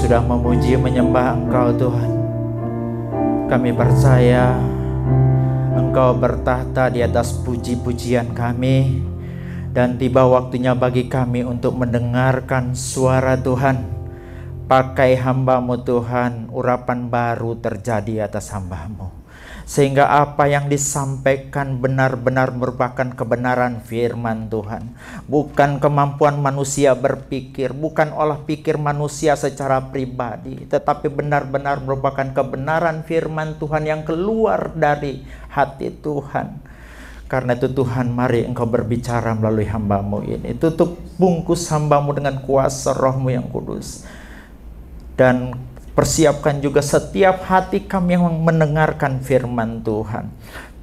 sudah memuji menyembah Engkau Tuhan. Kami percaya Engkau bertahta di atas puji-pujian kami, dan tiba waktunya bagi kami untuk mendengarkan suara Tuhan. Pakai hamba-Mu Tuhan, urapan baru terjadi atas hamba-Mu, sehingga apa yang disampaikan benar-benar merupakan kebenaran firman Tuhan. Bukan kemampuan manusia berpikir, bukan olah pikir manusia secara pribadi, tetapi benar-benar merupakan kebenaran firman Tuhan yang keluar dari hati Tuhan. Karena itu Tuhan, mari Engkau berbicara melalui hamba-Mu ini. Tutup bungkus hamba-Mu dengan kuasa Roh-Mu yang kudus. Dan persiapkan juga setiap hati kami yang mendengarkan firman Tuhan.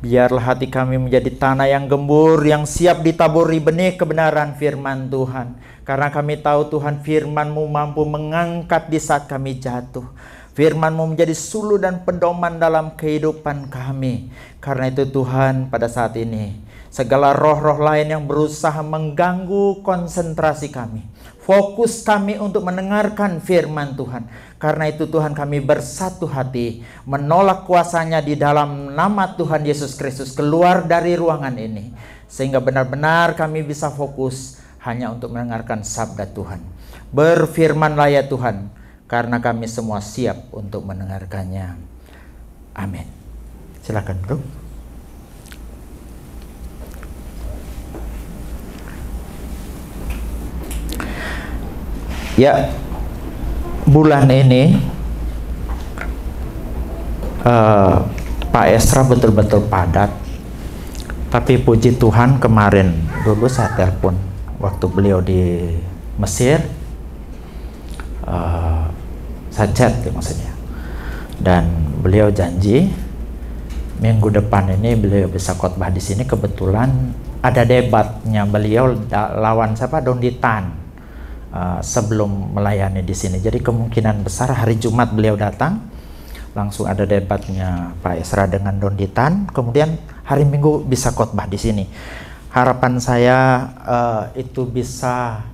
Biarlah hati kami menjadi tanah yang gembur, yang siap ditaburi benih kebenaran firman Tuhan. Karena kami tahu Tuhan, firman-Mu mampu mengangkat di saat kami jatuh. Firman-Mu menjadi suluh dan pedoman dalam kehidupan kami. Karena itu Tuhan, pada saat ini segala roh-roh lain yang berusaha mengganggu konsentrasi kami, fokus kami untuk mendengarkan firman Tuhan. Karena itu Tuhan, kami bersatu hati menolak kuasanya di dalam nama Tuhan Yesus Kristus keluar dari ruangan ini. Sehingga benar-benar kami bisa fokus hanya untuk mendengarkan sabda Tuhan. Berfirmanlah ya Tuhan, karena kami semua siap untuk mendengarkannya. Amin. Silakan bro. Ya, bulan ini Pak Esra betul-betul padat. Tapi puji Tuhan, kemarin dulu saya telepon waktu beliau di Mesir, saya chat maksudnya, dan beliau janji minggu depan ini beliau bisa khotbah di sini. Kebetulan ada debatnya beliau lawan siapa, Dondi Tan, sebelum melayani di sini. Jadi kemungkinan besar hari Jumat beliau datang, langsung ada debatnya Pak Esra dengan Dondi Tan. Kemudian hari Minggu bisa khotbah di sini. Harapan saya itu bisa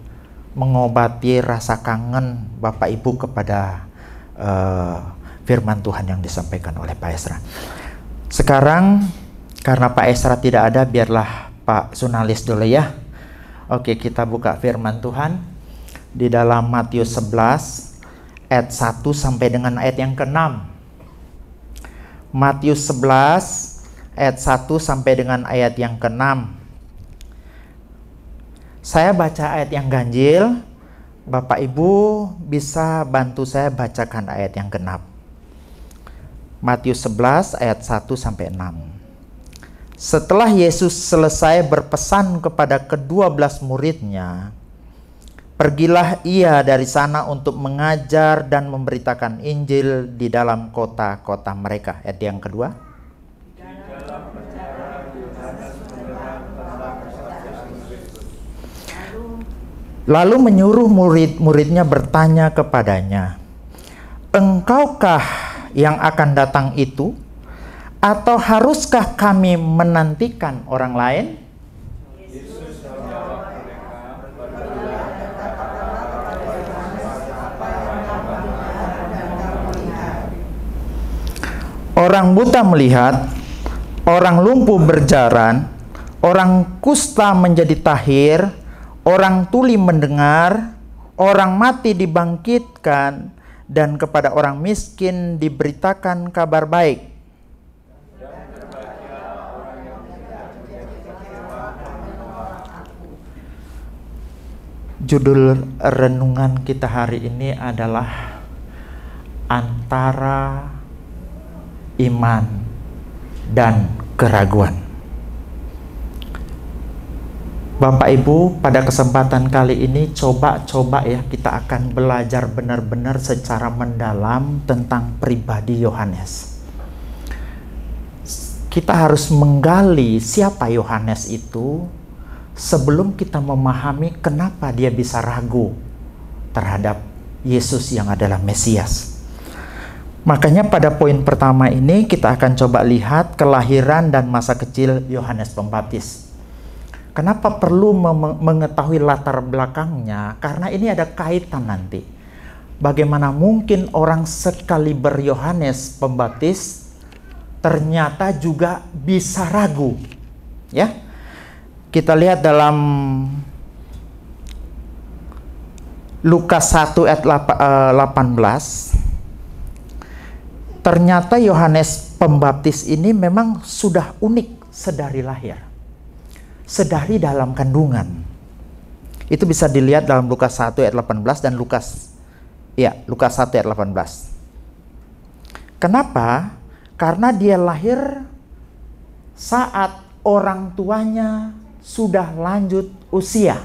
mengobati rasa kangen Bapak Ibu kepada firman Tuhan yang disampaikan oleh Pak Esra. Sekarang karena Pak Esra tidak ada, biarlah Pak Sunalis dulu ya. Oke, kita buka firman Tuhan di dalam Matius 11 ayat 1 sampai dengan ayat yang ke-6. Matius 11 ayat 1 sampai dengan ayat yang ke-6. Saya baca ayat yang ganjil, Bapak Ibu bisa bantu saya bacakan ayat yang ke-6. Matius 11 ayat 1 sampai 6. Setelah Yesus selesai berpesan kepada ke-12 muridnya, pergilah ia dari sana untuk mengajar dan memberitakan Injil di dalam kota-kota mereka. Ayat yang kedua. Lalu menyuruh murid-muridnya bertanya kepadanya, "Engkaukah yang akan datang itu, atau haruskah kami menantikan orang lain?" Orang buta melihat, orang lumpuh berjalan, orang kusta menjadi tahir, orang tuli mendengar, orang mati dibangkitkan, dan kepada orang miskin diberitakan kabar baik. Judul renungan kita hari ini adalah antara iman dan keraguan. Bapak Ibu, pada kesempatan kali ini coba ya, kita akan belajar benar-benar secara mendalam tentang pribadi Yohanes. Kita harus menggali siapa Yohanes itu sebelum kita memahami kenapa dia bisa ragu terhadap Yesus yang adalah Mesias. Makanya pada poin pertama ini kita akan coba lihat kelahiran dan masa kecil Yohanes Pembaptis. Kenapa perlu mengetahui latar belakangnya? Karena ini ada kaitan nanti bagaimana mungkin orang sekaliber Yohanes Pembaptis ternyata juga bisa ragu. Ya. Kita lihat dalam Lukas 1 ayat 18. Ternyata Yohanes Pembaptis ini memang sudah unik sedari lahir. Sedari dalam kandungan. Itu bisa dilihat dalam Lukas 1 ayat 18 dan Lukas 1 ayat 18. Kenapa? Karena dia lahir saat orang tuanya sudah lanjut usia.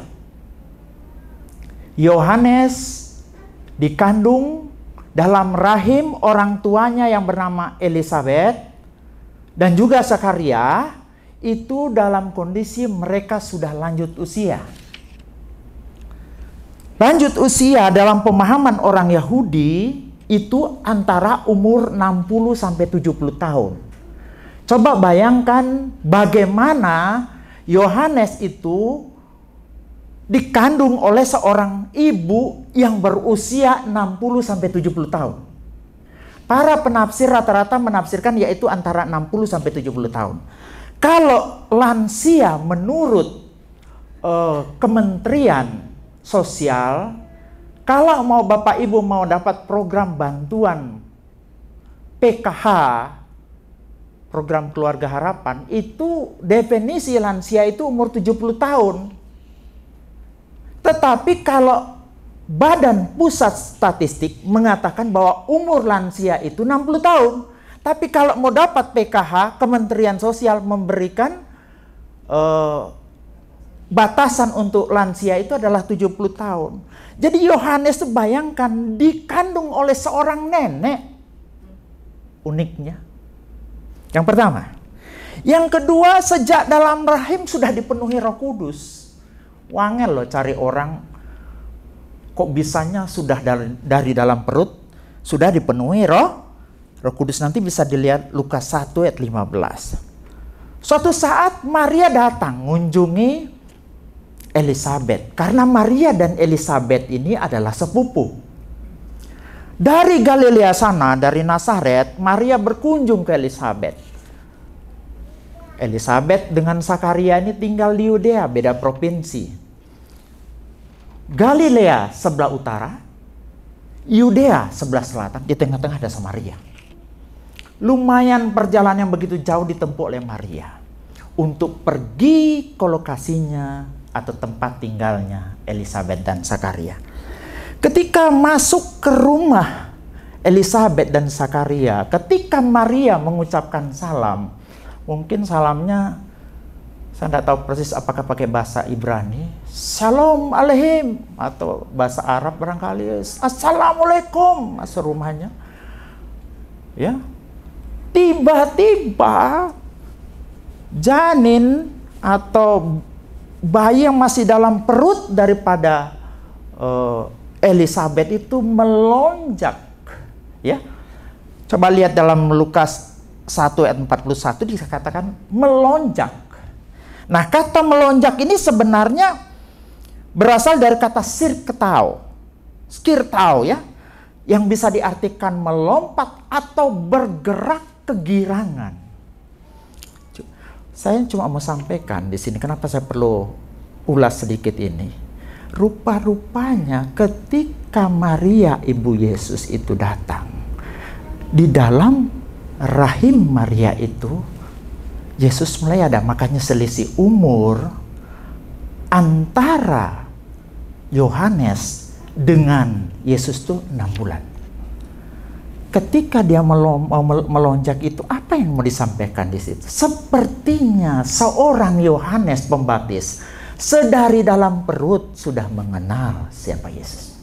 Yohanes dikandung dalam rahim orang tuanya yang bernama Elisabet dan juga Zakaria, itu dalam kondisi mereka sudah lanjut usia. Lanjut usia dalam pemahaman orang Yahudi itu antara umur 60 sampai 70 tahun. Coba bayangkan bagaimana Yohanes itu dikandung oleh seorang ibu yang berusia 60 sampai 70 tahun. Para penafsir rata-rata menafsirkan yaitu antara 60 sampai 70 tahun. Kalau lansia menurut Kementerian Sosial, kalau mau Bapak Ibu mau dapat program bantuan PKH, program Keluarga Harapan, itu definisi lansia itu umur 70 tahun. Tetapi kalau Badan Pusat Statistik mengatakan bahwa umur lansia itu 60 tahun. Tapi kalau mau dapat PKH, Kementerian Sosial memberikan batasan untuk lansia itu adalah 70 tahun. Jadi Yohanes bayangkan dikandung oleh seorang nenek. Uniknya. Yang pertama. Yang kedua, sejak dalam rahim sudah dipenuhi Roh Kudus. Wangel loh cari orang kok bisanya sudah dari dalam perut sudah dipenuhi Roh Kudus. Nanti bisa dilihat Lukas 1 ayat 15. Suatu saat Maria datang mengunjungi Elisabet karena Maria dan Elisabet ini adalah sepupu. Dari Galilea sana, dari Nazaret, Maria berkunjung ke Elisabet. Elisabet dengan Zakaria ini tinggal di Yudea, beda provinsi. Galilea sebelah utara, Yudea sebelah selatan, di tengah-tengah ada Samaria. Lumayan perjalanan yang begitu jauh ditempuh oleh Maria untuk pergi ke lokasinya atau tempat tinggalnya Elisabet dan Zakaria. Ketika masuk ke rumah Elisabet dan Zakaria, ketika Maria mengucapkan salam, mungkin salamnya saya tidak tahu persis apakah pakai bahasa Ibrani, Shalom Aleihim, atau bahasa Arab barangkali Assalamualaikum, masuk rumahnya. Ya, tiba-tiba janin atau bayi yang masih dalam perut daripada Elisabet itu melonjak. Ya, coba lihat dalam Lukas 1 ayat 41 dikatakan melonjak. Nah, kata melonjak ini sebenarnya berasal dari kata skirtau ya, yang bisa diartikan melompat atau bergerak kegirangan. Saya cuma mau sampaikan di sini kenapa saya perlu ulas sedikit ini. Rupa-rupanya ketika Maria ibu Yesus itu datang, di dalam rahim Maria itu Yesus mulai ada, makanya selisih umur antara Yohanes dengan Yesus itu 6 bulan. Ketika dia melonjak itu, apa yang mau disampaikan di situ? Sepertinya seorang Yohanes Pembaptis sedari dalam perut sudah mengenal siapa Yesus.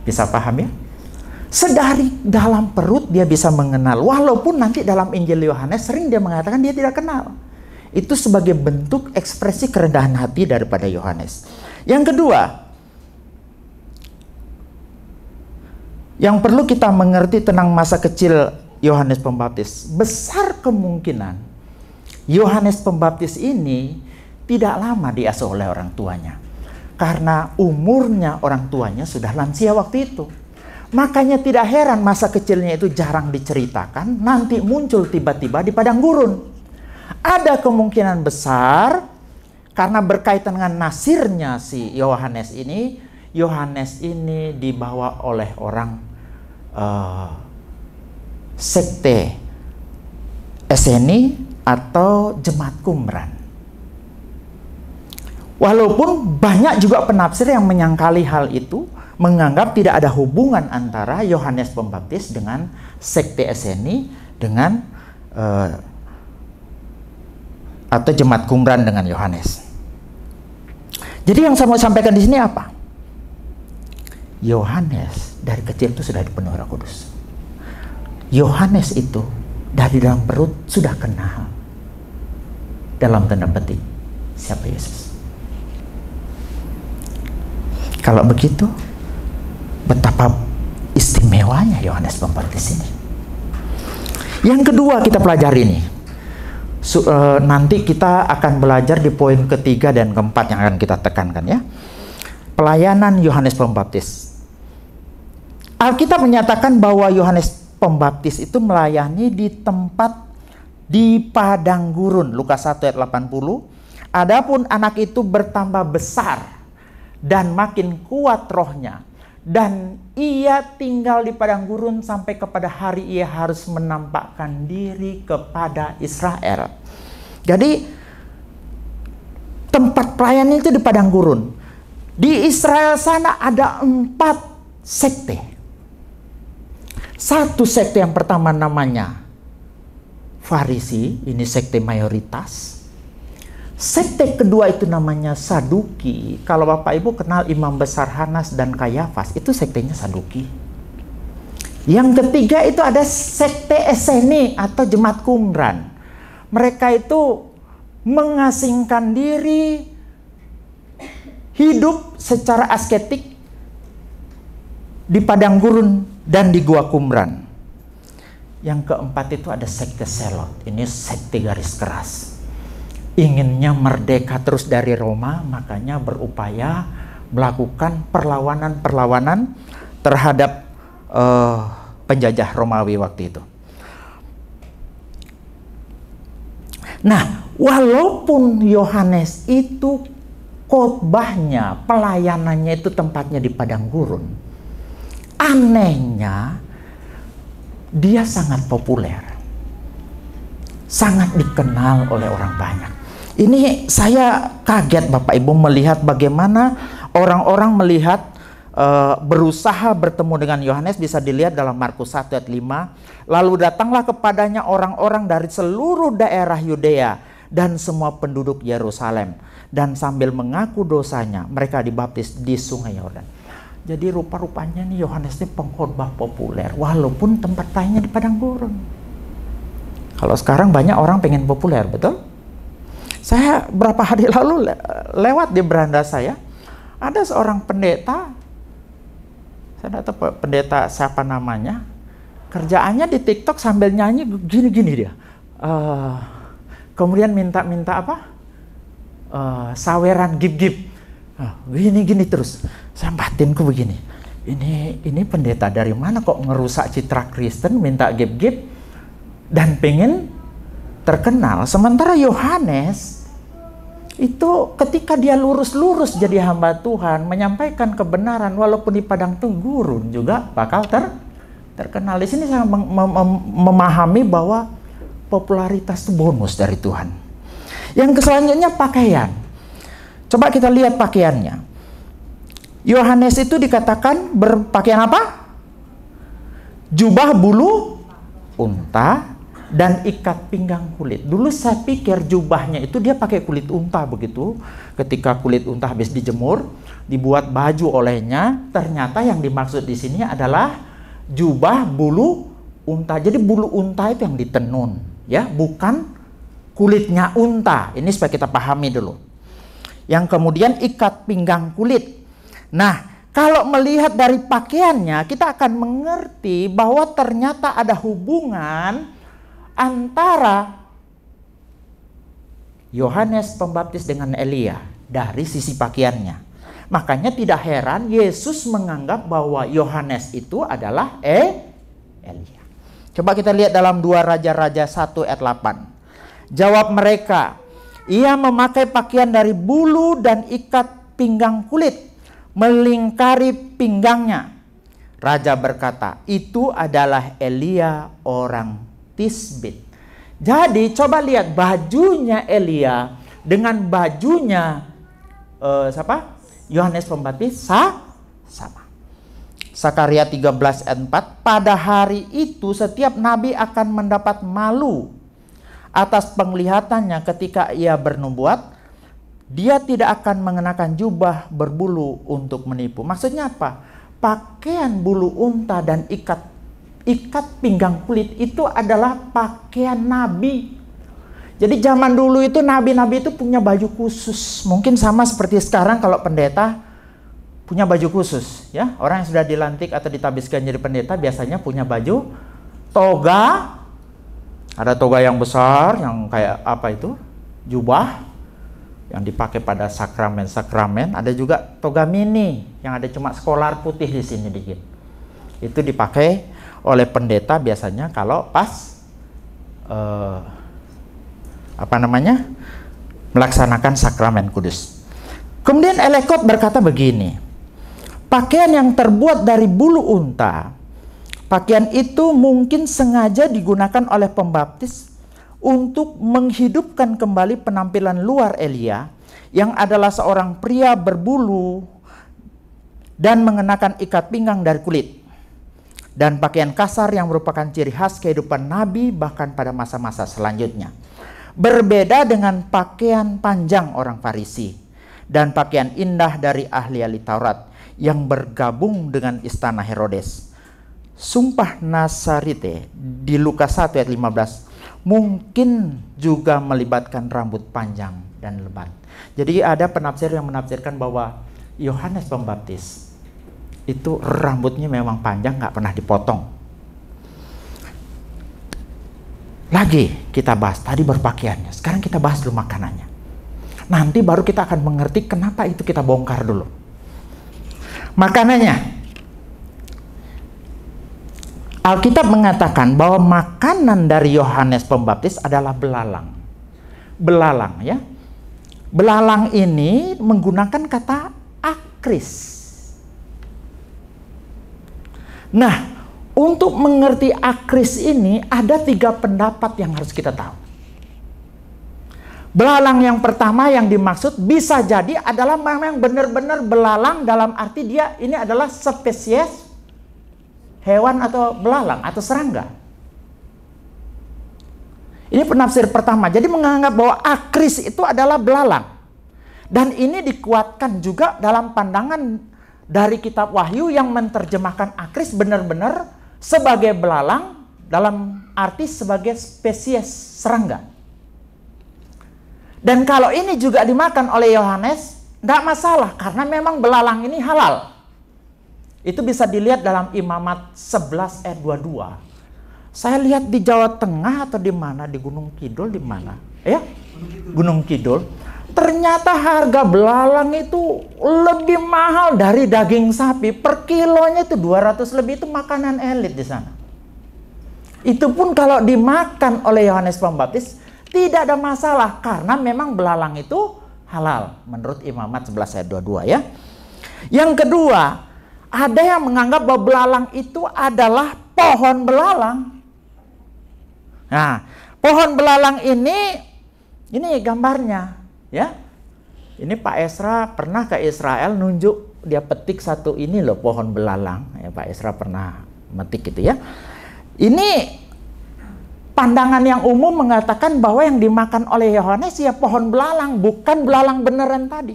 Bisa paham ya? Sedari dalam perut dia bisa mengenal. Walaupun nanti dalam Injil Yohanes sering dia mengatakan dia tidak kenal. Itu sebagai bentuk ekspresi kerendahan hati daripada Yohanes. Yang kedua, yang perlu kita mengerti tentang masa kecil Yohanes Pembaptis. Besar kemungkinan Yohanes Pembaptis ini tidak lama diasuh oleh orang tuanya. Karena umurnya orang tuanya sudah lansia waktu itu. Makanya tidak heran masa kecilnya itu jarang diceritakan, nanti muncul tiba-tiba di padang gurun. Ada kemungkinan besar karena berkaitan dengan nasirnya si Yohanes ini dibawa oleh orang sekte Esseni atau jemaat Qumran. Walaupun banyak juga penafsir yang menyangkali hal itu, menganggap tidak ada hubungan antara Yohanes Pembaptis dengan sekte Esseni dengan atau jemaat Qumran dengan Yohanes. Jadi yang saya mau sampaikan di sini apa? Yohanes dari kecil itu sudah dipenuhi Roh Kudus. Yohanes itu dari dalam perut sudah kenal, dalam tanda petik, siapa Yesus. Kalau begitu, betapa istimewanya Yohanes Pembaptis ini. Yang kedua kita pelajari ini. Nanti kita akan belajar di poin ketiga dan keempat yang akan kita tekankan ya. Pelayanan Yohanes Pembaptis. Alkitab menyatakan bahwa Yohanes Pembaptis itu melayani di tempat di padang gurun. Lukas 1 ayat 80. Adapun anak itu bertambah besar dan makin kuat rohnya, dan ia tinggal di padang gurun sampai kepada hari ia harus menampakkan diri kepada Israel. Jadi tempat pelayanan itu di padang gurun. Di Israel sana ada 4 sekte. Satu sekte yang pertama namanya Farisi, ini sekte mayoritas. Sekte kedua itu namanya Saduki. Kalau Bapak Ibu kenal Imam Besar Hanas dan Kayafas, itu sektenya Saduki. Yang ketiga itu ada sekte Esseni atau jemaat Qumran. Mereka itu mengasingkan diri, hidup secara asketik di padang gurun dan di gua Qumran. Yang keempat itu ada sekte Selot. Ini sekte garis keras. Inginnya merdeka terus dari Roma, makanya berupaya melakukan perlawanan terhadap penjajah Romawi waktu itu. Nah, walaupun Yohanes itu khotbahnya, pelayanannya itu tempatnya di padang gurun, anehnya dia sangat populer, sangat dikenal oleh orang banyak. Ini saya kaget Bapak Ibu melihat bagaimana orang-orang melihat berusaha bertemu dengan Yohanes. Bisa dilihat dalam Markus 1 ayat 5. Lalu datanglah kepadanya orang-orang dari seluruh daerah Yudea dan semua penduduk Yerusalem, dan sambil mengaku dosanya mereka dibaptis di Sungai Yordan. Jadi rupa-rupanya nih Yohanes ini pengkhotbah populer walaupun tempat lainnya di padang gurun. Kalau sekarang banyak orang pengen populer, betul? Saya berapa hari lalu lewat di beranda saya, ada seorang pendeta, saya tidak tahu pendeta siapa namanya, kerjaannya di TikTok sambil nyanyi gini-gini dia. Kemudian minta apa? Saweran gip-gip. Gini-gini terus. Saya batinku begini. Ini pendeta dari mana kok ngerusak citra Kristen, minta gip-gip dan pengen terkenal. Sementara Yohanes itu ketika dia lurus-lurus jadi hamba Tuhan, menyampaikan kebenaran walaupun di padang gurun juga bakal terkenal. Di sini saya memahami bahwa popularitas itu bonus dari Tuhan. Yang selanjutnya pakaian. Coba kita lihat pakaiannya. Yohanes itu dikatakan berpakaian apa? Jubah bulu unta dan ikat pinggang kulit. Dulu saya pikir jubahnya itu dia pakai kulit unta begitu. Ketika kulit unta habis dijemur, dibuat baju olehnya. Ternyata yang dimaksud di sini adalah jubah bulu unta. Jadi bulu unta itu yang ditenun, ya, bukan kulitnya unta. Ini supaya kita pahami dulu. Yang kemudian ikat pinggang kulit. Nah, kalau melihat dari pakaiannya, kita akan mengerti bahwa ternyata ada hubungan antara Yohanes Pembaptis dengan Elia dari sisi pakaiannya. Makanya tidak heran Yesus menganggap bahwa Yohanes itu adalah Elia. Coba kita lihat dalam 2 Raja-Raja 1 ayat 8. Jawab mereka, ia memakai pakaian dari bulu dan ikat pinggang kulit, melingkari pinggangnya. Raja berkata, itu adalah Elia orang Tisbit. Jadi coba lihat bajunya Elia dengan bajunya siapa? Yohanes Pembaptis sama. Sakaria 13 ayat 4, pada hari itu setiap nabi akan mendapat malu atas penglihatannya ketika ia bernubuat. Dia tidak akan mengenakan jubah berbulu untuk menipu. Maksudnya apa? Pakaian bulu unta dan ikat pinggang kulit itu adalah pakaian nabi. Jadi zaman dulu itu nabi-nabi itu punya baju khusus. Mungkin sama seperti sekarang kalau pendeta punya baju khusus, ya. Orang yang sudah dilantik atau ditabiskan jadi pendeta biasanya punya baju toga. Ada toga yang besar yang kayak apa itu? Jubah yang dipakai pada sakramen. Ada juga toga mini yang ada cuma skolar putih di sini dikit. Itu dipakai oleh pendeta biasanya kalau pas melaksanakan sakramen kudus. Kemudian Elekot berkata begini, pakaian yang terbuat dari bulu unta, pakaian itu mungkin sengaja digunakan oleh pembaptis untuk menghidupkan kembali penampilan luar Elia yang adalah seorang pria berbulu dan mengenakan ikat pinggang dari kulit dan pakaian kasar yang merupakan ciri khas kehidupan nabi bahkan pada masa-masa selanjutnya. Berbeda dengan pakaian panjang orang Farisi dan pakaian indah dari ahli-ahli Taurat yang bergabung dengan istana Herodes. Sumpah Nasarite di Lukas 1 ayat 15 mungkin juga melibatkan rambut panjang dan lebat. Jadi ada penafsir yang menafsirkan bahwa Yohanes Pembaptis itu rambutnya memang panjang, nggak pernah dipotong. Lagi kita bahas, tadi berpakaiannya, sekarang kita bahas dulu makanannya. Nanti baru kita akan mengerti kenapa itu kita bongkar dulu. Makanannya. Alkitab mengatakan bahwa makanan dari Yohanes Pembaptis adalah belalang. Belalang, ya. Belalang ini menggunakan kata akris. Nah, untuk mengerti akris ini ada 3 pendapat yang harus kita tahu. Belalang yang pertama yang dimaksud bisa jadi adalah memang benar-benar belalang dalam arti dia ini adalah spesies hewan atau belalang atau serangga. Ini penafsir pertama. Jadi menganggap bahwa akris itu adalah belalang. Dan ini dikuatkan juga dalam pandangan dari kitab Wahyu yang menerjemahkan akris benar-benar sebagai belalang dalam arti sebagai spesies serangga. Dan kalau ini juga dimakan oleh Yohanes, tidak masalah karena memang belalang ini halal. Itu bisa dilihat dalam Imamat 11 ayat 22. Saya lihat di Jawa Tengah atau di mana, di Gunung Kidul, di mana? Ya, Gunung Kidul. Ternyata harga belalang itu lebih mahal dari daging sapi. Per kilonya itu 200 lebih, itu makanan elit di sana. Itu pun kalau dimakan oleh Yohanes Pembaptis tidak ada masalah karena memang belalang itu halal menurut Imamat 11 ayat 22 ya. Yang kedua, ada yang menganggap bahwa belalang itu adalah pohon belalang. Nah, pohon belalang ini gambarnya, ya. Ini Pak Esra pernah ke Israel nunjuk, dia petik satu ini loh pohon belalang. Ya, Pak Esra pernah metik gitu ya. Ini pandangan yang umum mengatakan bahwa yang dimakan oleh Yohanes ya pohon belalang, bukan belalang beneran tadi.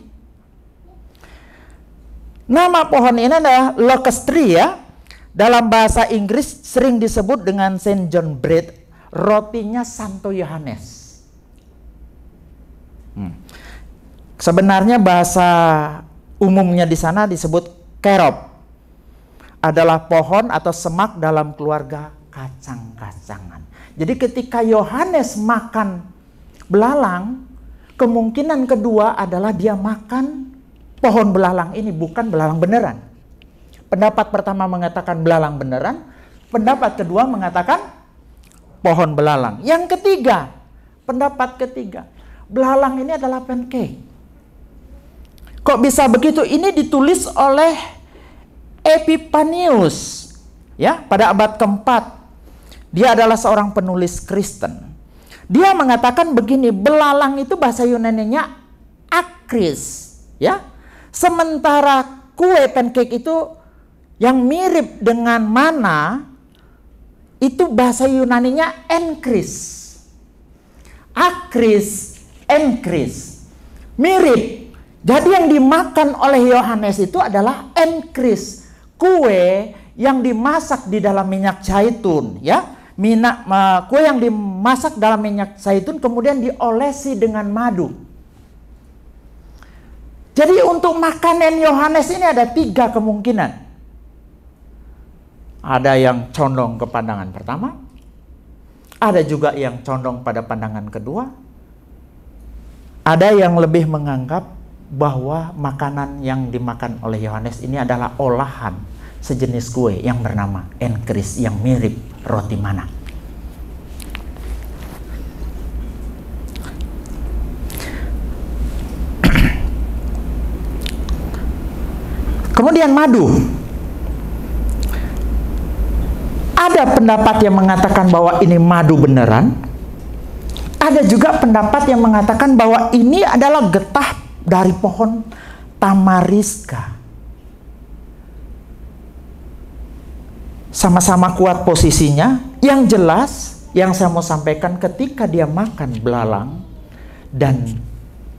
Nama pohon ini adalah locust tree ya. Dalam bahasa Inggris sering disebut dengan Saint John bread, rotinya Santo Yohanes. Sebenarnya bahasa umumnya di sana disebut kerob. Adalah pohon atau semak dalam keluarga kacang-kacangan. Jadi ketika Yohanes makan belalang, kemungkinan kedua adalah dia makan pohon belalang ini bukan belalang beneran. Pendapat pertama mengatakan belalang beneran, pendapat kedua mengatakan pohon belalang. Yang ketiga, pendapat ketiga, belalang ini adalah pancake. Kok bisa begitu? Ini ditulis oleh Epiphanius, ya, pada abad keempat. Dia adalah seorang penulis Kristen. Dia mengatakan begini, belalang itu bahasa Yunaninya akris, ya. Sementara kue pancake itu yang mirip dengan mana itu bahasa Yunaninya enkris. Akris, enkris, mirip. Jadi yang dimakan oleh Yohanes itu adalah enkris, kue yang dimasak di dalam minyak zaitun, ya. Kue yang dimasak dalam minyak zaitun kemudian diolesi dengan madu. Jadi untuk makanan Yohanes ini ada 3 kemungkinan. Ada yang condong ke pandangan pertama, ada juga yang condong pada pandangan kedua, ada yang lebih menganggap bahwa makanan yang dimakan oleh Yohanes ini adalah olahan sejenis kue yang bernama enkris yang mirip roti mana. Kemudian madu. Ada pendapat yang mengatakan bahwa ini madu beneran. Ada juga pendapat yang mengatakan bahwa ini adalah getah dari pohon tamariska. Sama-sama kuat posisinya. Yang jelas, yang saya mau sampaikan, ketika dia makan belalang dan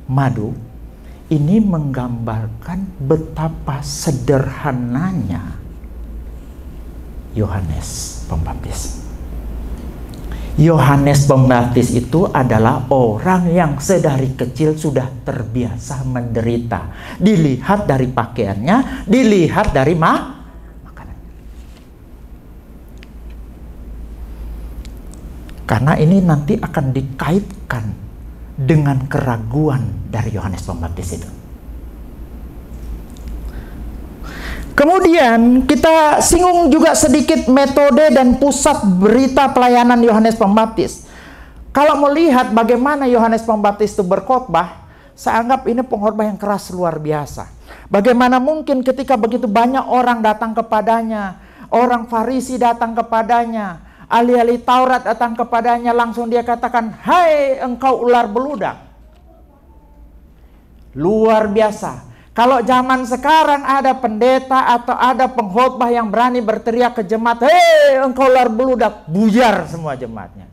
madu, ini menggambarkan betapa sederhananya Yohanes Pembaptis. Yohanes Pembaptis itu adalah orang yang sedari kecil sudah terbiasa menderita. Dilihat dari pakaiannya, dilihat dari makanan. Karena ini nanti akan dikaitkan dengan keraguan dari Yohanes Pembaptis itu. Kemudian kita singgung juga sedikit metode dan pusat berita pelayanan Yohanes Pembaptis. Kalau melihat bagaimana Yohanes Pembaptis itu berkhotbah, saya anggap ini pengkhotbah yang keras luar biasa. Bagaimana mungkin ketika begitu banyak orang datang kepadanya, orang Farisi datang kepadanya, ahli-ahli Taurat datang kepadanya, langsung dia katakan, "Hai engkau ular beludak." Luar biasa. Kalau zaman sekarang ada pendeta atau ada pengkhotbah yang berani berteriak ke jemaat, "Hei engkau ular beludak," buyar semua jemaatnya.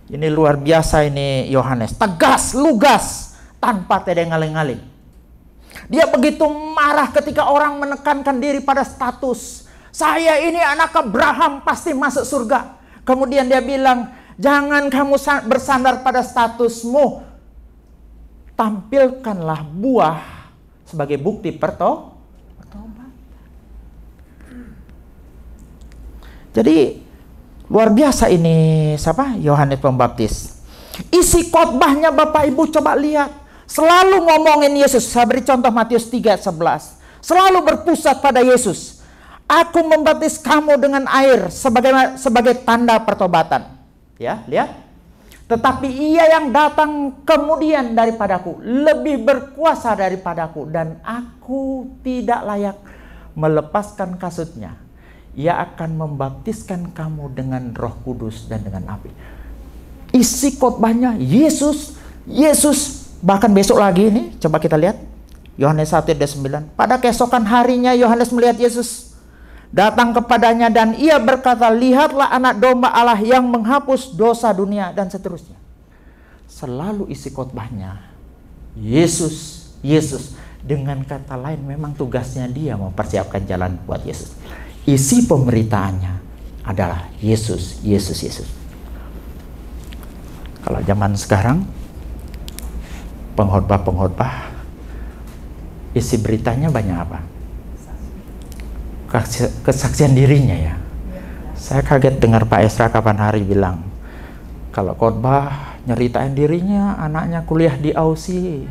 Ini luar biasa ini Yohanes, tegas, lugas, tanpa tedeng-aling-aling. Dia begitu marah ketika orang menekankan diri pada status. Saya ini anak Abraham, pasti masuk surga. Kemudian dia bilang, jangan kamu bersandar pada statusmu. Tampilkanlah buah sebagai bukti pertobatan. Jadi luar biasa ini siapa? Yohanes Pembaptis. Isi khotbahnya Bapak Ibu coba lihat. Selalu ngomongin Yesus. Saya beri contoh Matius 3:11. Selalu berpusat pada Yesus. Aku membaptis kamu dengan air sebagai tanda pertobatan. Ya, lihat. Tetapi ia yang datang kemudian daripadaku, lebih berkuasa daripadaku, dan aku tidak layak melepaskan kasutnya. Ia akan membaptiskan kamu dengan Roh Kudus dan dengan api. Isi khotbahnya Yesus, Yesus. Bahkan besok lagi ini, coba kita lihat. Yohanes 1:9. Pada keesokan harinya Yohanes melihat Yesus datang kepadanya dan ia berkata, "Lihatlah anak domba Allah yang menghapus dosa dunia," dan seterusnya. Selalu isi khotbahnya Yesus, Yesus. Dengan kata lain memang tugasnya dia mempersiapkan jalan buat Yesus. Isi pemberitaannya adalah Yesus, Yesus, Yesus. Kalau zaman sekarang pengkhotbah isi beritanya banyak apa? Kesaksian dirinya ya. Saya kaget dengar Pak Esra kapan hari bilang, kalau khotbah nyeritain dirinya, anaknya kuliah di Aussie,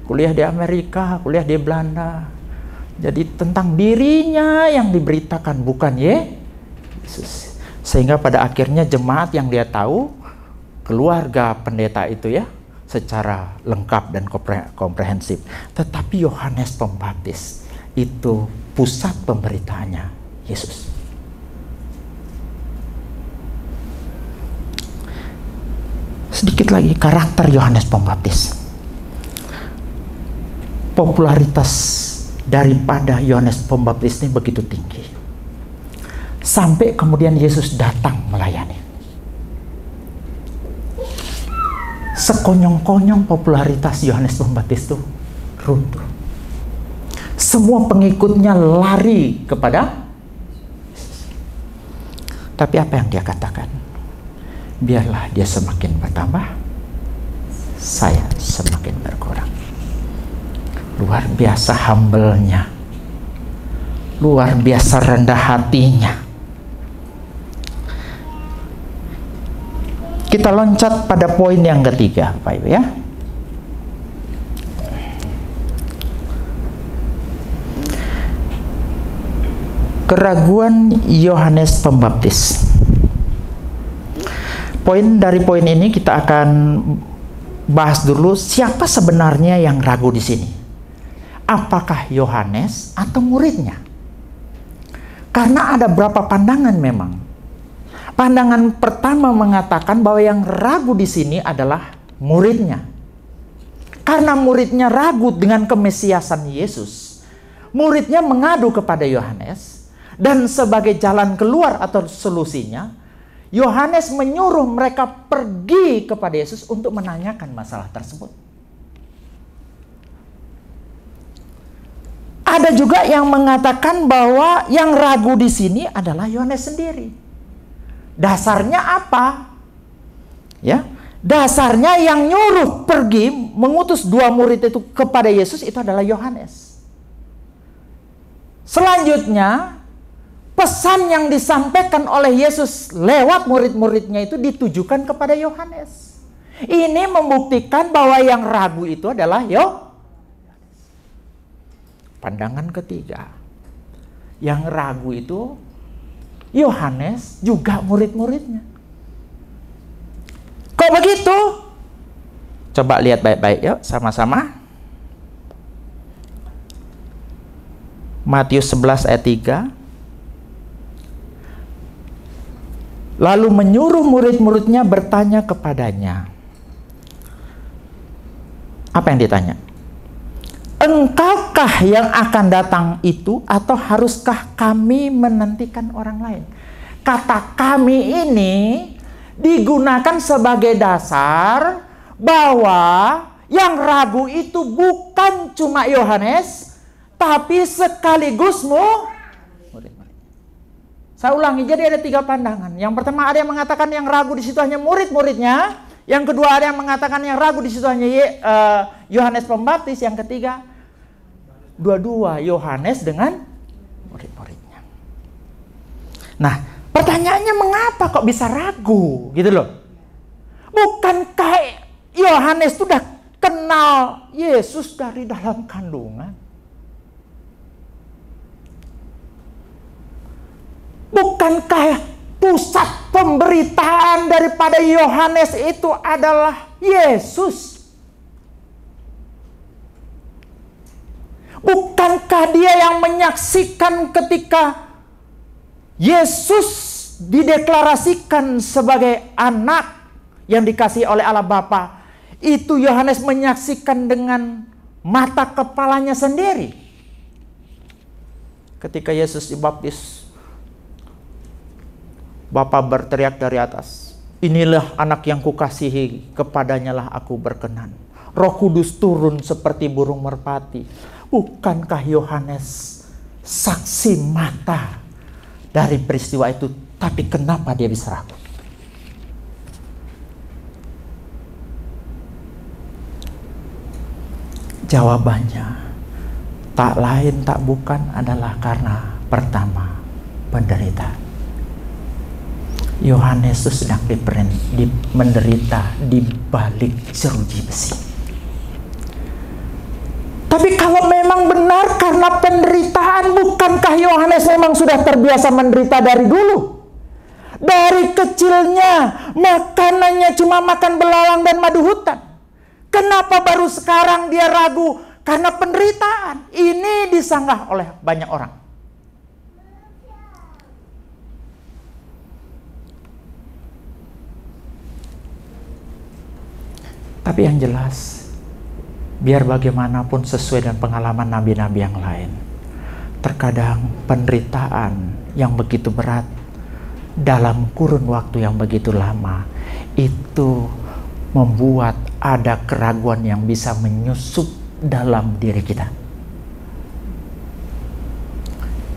kuliah di Amerika, kuliah di Belanda. Jadi tentang dirinya yang diberitakan, bukan Yesus. Sehingga pada akhirnya jemaat yang dia tahu, keluarga pendeta itu ya, secara lengkap dan komprehensif. Tetapi Yohanes Pembaptis itu pusat pemberitaannya Yesus. Sedikit lagi karakter Yohanes Pembaptis. Popularitas daripada Yohanes Pembaptis ini begitu tinggi. Sampai kemudian Yesus datang melayani. Sekonyong-konyong popularitas Yohanes Pembaptis itu runtuh. Semua pengikutnya lari kepada Yesus. Tapi apa yang dia katakan? Biarlah dia semakin bertambah, saya semakin berkurang. Luar biasa humble-nya, luar biasa rendah hatinya. Kita loncat pada poin yang ketiga, Pak Ibu ya. Keraguan Yohanes Pembaptis. Dari poin ini kita akan bahas dulu siapa sebenarnya yang ragu di sini. Apakah Yohanes atau muridnya? Karena ada beberapa pandangan memang. Pandangan pertama mengatakan bahwa yang ragu di sini adalah muridnya. Karena muridnya ragu dengan kemesiasan Yesus, muridnya mengadu kepada Yohanes, dan sebagai jalan keluar atau solusinya, Yohanes menyuruh mereka pergi kepada Yesus untuk menanyakan masalah tersebut. Ada juga yang mengatakan bahwa yang ragu di sini adalah Yohanes sendiri. Dasarnya apa? Ya, dasarnya yang nyuruh pergi mengutus 2 murid itu kepada Yesus itu adalah Yohanes. Selanjutnya, pesan yang disampaikan oleh Yesus lewat murid-muridnya itu ditujukan kepada Yohanes. Ini membuktikan bahwa yang ragu itu adalah Yohanes. Pandangan ketiga, yang ragu itu Yohanes juga murid-muridnya. Kok begitu? Coba lihat baik-baik yuk sama-sama. Matius 11 ayat 3. Lalu menyuruh murid-muridnya bertanya kepadanya. Apa yang ditanya? Engkaukah yang akan datang itu, atau haruskah kami menantikan orang lain? Kata kami ini digunakan sebagai dasar bahwa yang ragu itu bukan cuma Yohanes, tapi sekaligus murid-murid. Saya ulangi, jadi ada 3 pandangan. Yang pertama ada yang mengatakan yang ragu di situ hanya murid-muridnya. Yang kedua ada yang mengatakan yang ragu di situ hanya Yohanes Pembaptis. Yang ketiga, dua-dua Yohanes dengan murid-muridnya. Nah, pertanyaannya mengapa kok bisa ragu gitu loh? Bukankah Yohanes sudah kenal Yesus dari dalam kandungan? Bukankah pusat pemberitaan daripada Yohanes itu adalah Yesus? Bukankah dia yang menyaksikan ketika Yesus dideklarasikan sebagai anak yang dikasihi oleh Allah Bapa? Itu Yohanes menyaksikan dengan mata kepalanya sendiri. Ketika Yesus dibaptis, Bapa berteriak dari atas, inilah anak yang kukasihi, kepadanya lah aku berkenan. Roh Kudus turun seperti burung merpati. Bukankah Yohanes saksi mata dari peristiwa itu? Tapi kenapa dia bisa ragu? Jawabannya tak lain tak bukan adalah karena pertama, penderitaan. Yohanes itu sedang menderita di balik jeruji besi. Tapi kalau memang benar karena penderitaan, bukankah Yohanes memang sudah terbiasa menderita dari dulu? Dari kecilnya makanannya cuma makan belalang dan madu hutan. Kenapa baru sekarang dia ragu? Karena penderitaan. Ini disanggah oleh banyak orang. Tapi yang jelas, biar bagaimanapun sesuai dengan pengalaman nabi-nabi yang lain, terkadang penderitaan yang begitu berat dalam kurun waktu yang begitu lama itu membuat ada keraguan yang bisa menyusup dalam diri kita.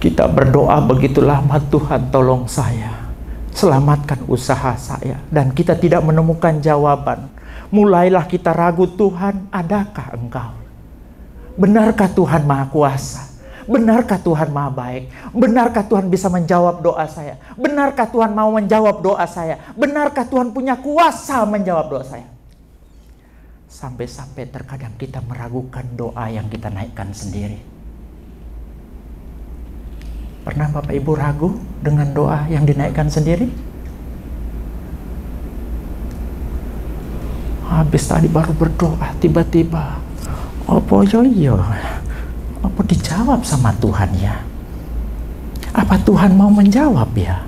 Kita berdoa begitu lama, Tuhan tolong saya, selamatkan usaha saya, dan kita tidak menemukan jawaban. Mulailah kita ragu, Tuhan, adakah Engkau? Benarkah Tuhan Maha Kuasa? Benarkah Tuhan Maha Baik? Benarkah Tuhan bisa menjawab doa saya? Benarkah Tuhan mau menjawab doa saya? Benarkah Tuhan punya kuasa menjawab doa saya? Sampai-sampai terkadang kita meragukan doa yang kita naikkan sendiri. Pernah Bapak Ibu ragu dengan doa yang dinaikkan sendiri? Habis tadi baru berdoa, tiba-tiba apa dijawab sama Tuhan ya? Apa Tuhan mau menjawab ya?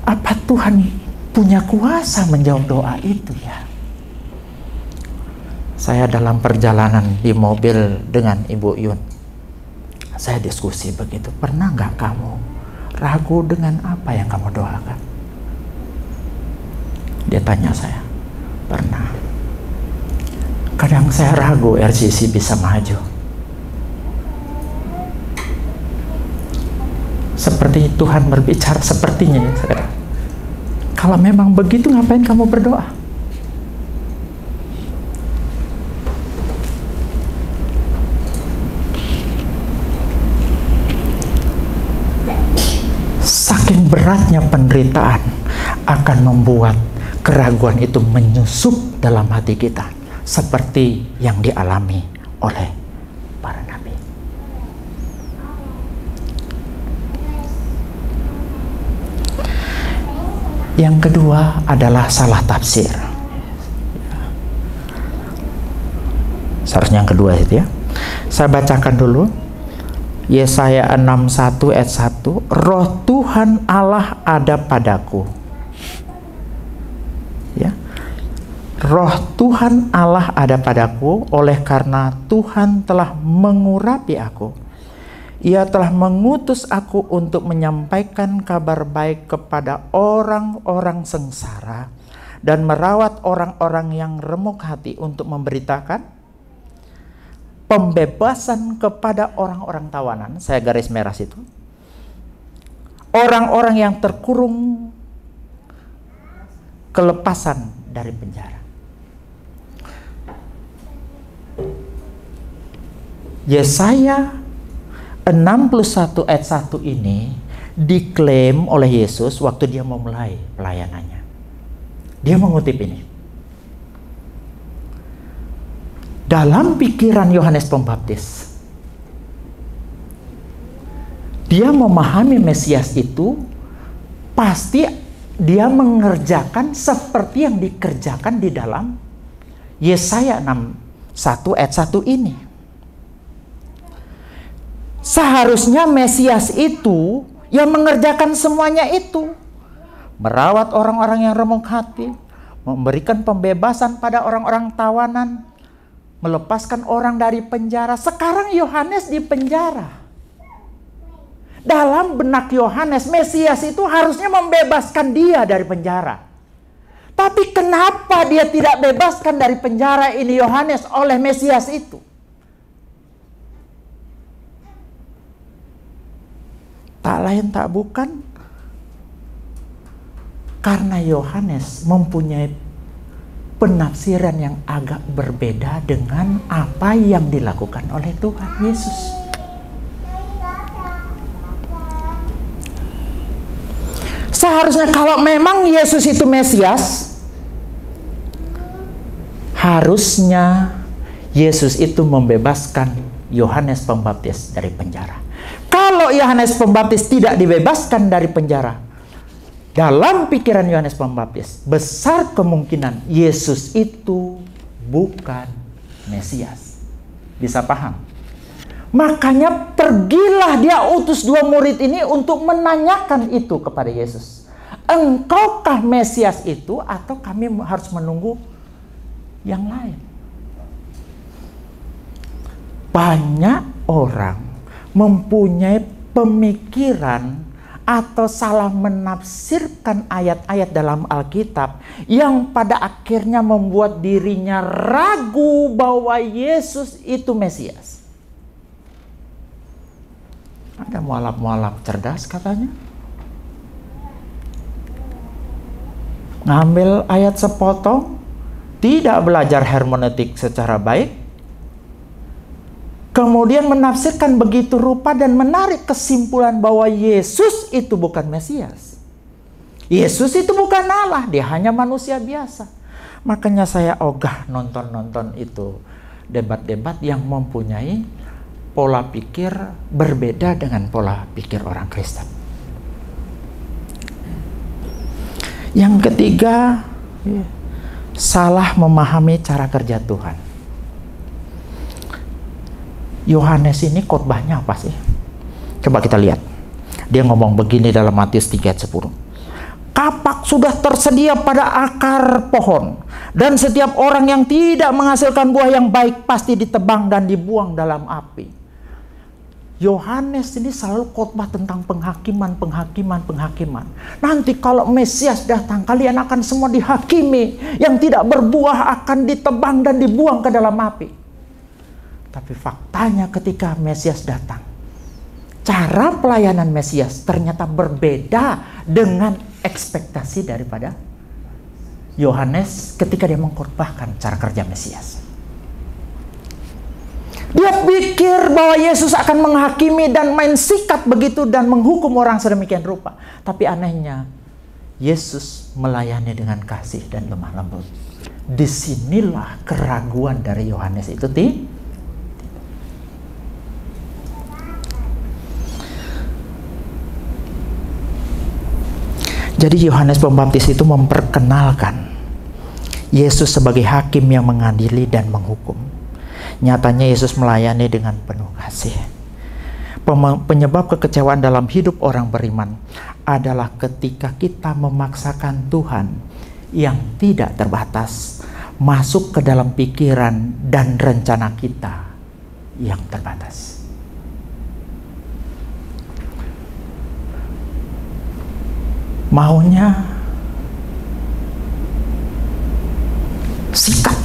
Apa Tuhan punya kuasa menjawab doa itu ya? Saya dalam perjalanan di mobil dengan Ibu Yun, saya diskusi begitu. Pernah nggak kamu ragu dengan apa yang kamu doakan? Dia tanya saya, pernah. Kadang saya ragu RCC bisa maju. Seperti Tuhan berbicara sepertinya ya, saudara. Kalau memang begitu, ngapain kamu berdoa? Saking beratnya penderitaan akan membuat keraguan itu menyusup dalam hati kita, seperti yang dialami oleh para nabi. Yang kedua adalah salah tafsir. Seharusnya yang kedua itu ya. Saya bacakan dulu. Yesaya 61 ayat 1. Roh Tuhan Allah ada padaku. Ya. Roh Tuhan Allah ada padaku, oleh karena Tuhan telah mengurapi aku. Ia telah mengutus aku untuk menyampaikan kabar baik kepada orang-orang sengsara dan merawat orang-orang yang remuk hati, untuk memberitakan pembebasan kepada orang-orang tawanan. Saya garis merah situ. Orang-orang yang terkurung, kelepasan dari penjara. Yesaya 61 ayat 1 ini diklaim oleh Yesus waktu dia memulai pelayanannya. Dia mengutip ini. Dalam pikiran Yohanes Pembaptis, dia memahami Mesias itu pasti dia mengerjakan seperti yang dikerjakan di dalam Yesaya 61 ayat 1 ini. Seharusnya Mesias itu yang mengerjakan semuanya itu. Merawat orang-orang yang remuk hati, memberikan pembebasan pada orang-orang tawanan, melepaskan orang dari penjara. Sekarang Yohanes di penjara. Dalam benak Yohanes, Mesias itu harusnya membebaskan dia dari penjara. Tapi kenapa dia tidak bebaskan dari penjara ini Yohanes oleh Mesias itu? Tak lain tak bukan karena Yohanes mempunyai penafsiran yang agak berbeda dengan apa yang dilakukan oleh Tuhan Yesus. Seharusnya kalau memang Yesus itu Mesias, harusnya Yesus itu membebaskan Yohanes Pembaptis dari penjara. Kalau Yohanes Pembaptis tidak dibebaskan dari penjara, dalam pikiran Yohanes Pembaptis, besar kemungkinan Yesus itu bukan Mesias. Bisa paham? Makanya pergilah dia utus 2 murid ini untuk menanyakan itu kepada Yesus. Engkaukah Mesias itu atau kami harus menunggu yang lain? Banyak orang mempunyai pemikiran atau salah menafsirkan ayat-ayat dalam Alkitab yang pada akhirnya membuat dirinya ragu bahwa Yesus itu Mesias. Ada mualaf-mualaf cerdas katanya, ngambil ayat sepotong, tidak belajar hermeneutik secara baik, kemudian menafsirkan begitu rupa dan menarik kesimpulan bahwa Yesus itu bukan Mesias. Yesus itu bukan Allah, dia hanya manusia biasa. Makanya saya ogah nonton itu debat-debat yang mempunyai pola pikir berbeda dengan pola pikir orang Kristen. Yang ketiga, salah memahami cara kerja Tuhan. Yohanes ini khotbahnya apa sih? Coba kita lihat. Dia ngomong begini dalam Matius 3 ayat 10. Kapak sudah tersedia pada akar pohon, dan setiap orang yang tidak menghasilkan buah yang baik pasti ditebang dan dibuang dalam api. Yohanes ini selalu khotbah tentang penghakiman. Nanti kalau Mesias datang, kalian akan semua dihakimi. Yang tidak berbuah akan ditebang dan dibuang ke dalam api. Tapi faktanya ketika Mesias datang, cara pelayanan Mesias ternyata berbeda dengan ekspektasi daripada Yohanes ketika dia mengkhotbahkan cara kerja Mesias. Dia pikir bahwa Yesus akan menghakimi dan main sikat begitu dan menghukum orang sedemikian rupa. Tapi anehnya, Yesus melayani dengan kasih dan lemah lembut. Disinilah keraguan dari Yohanes itu Jadi Yohanes Pembaptis itu memperkenalkan Yesus sebagai hakim yang mengadili dan menghukum. Nyatanya Yesus melayani dengan penuh kasih. Penyebab kekecewaan dalam hidup orang beriman adalah ketika kita memaksakan Tuhan yang tidak terbatas masuk ke dalam pikiran dan rencana kita yang terbatas. Maunya sikat,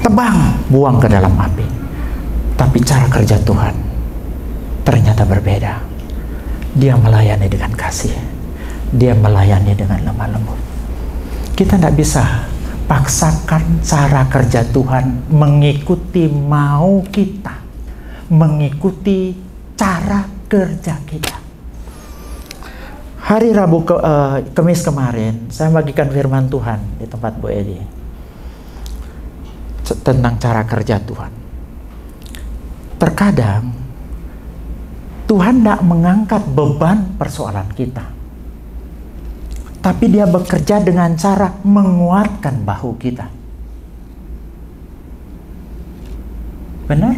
tebang, buang ke dalam api. Tapi cara kerja Tuhan ternyata berbeda. Dia melayani dengan kasih, dia melayani dengan lemah lembut. Kita tidak bisa paksakan cara kerja Tuhan mengikuti mau kita, mengikuti cara kerja kita. Hari Rabu Kamis kemarin saya bagikan firman Tuhan di tempat Bu Edi tentang cara kerja Tuhan. Terkadang Tuhan tidak mengangkat beban persoalan kita, tapi dia bekerja dengan cara menguatkan bahu kita. Benar?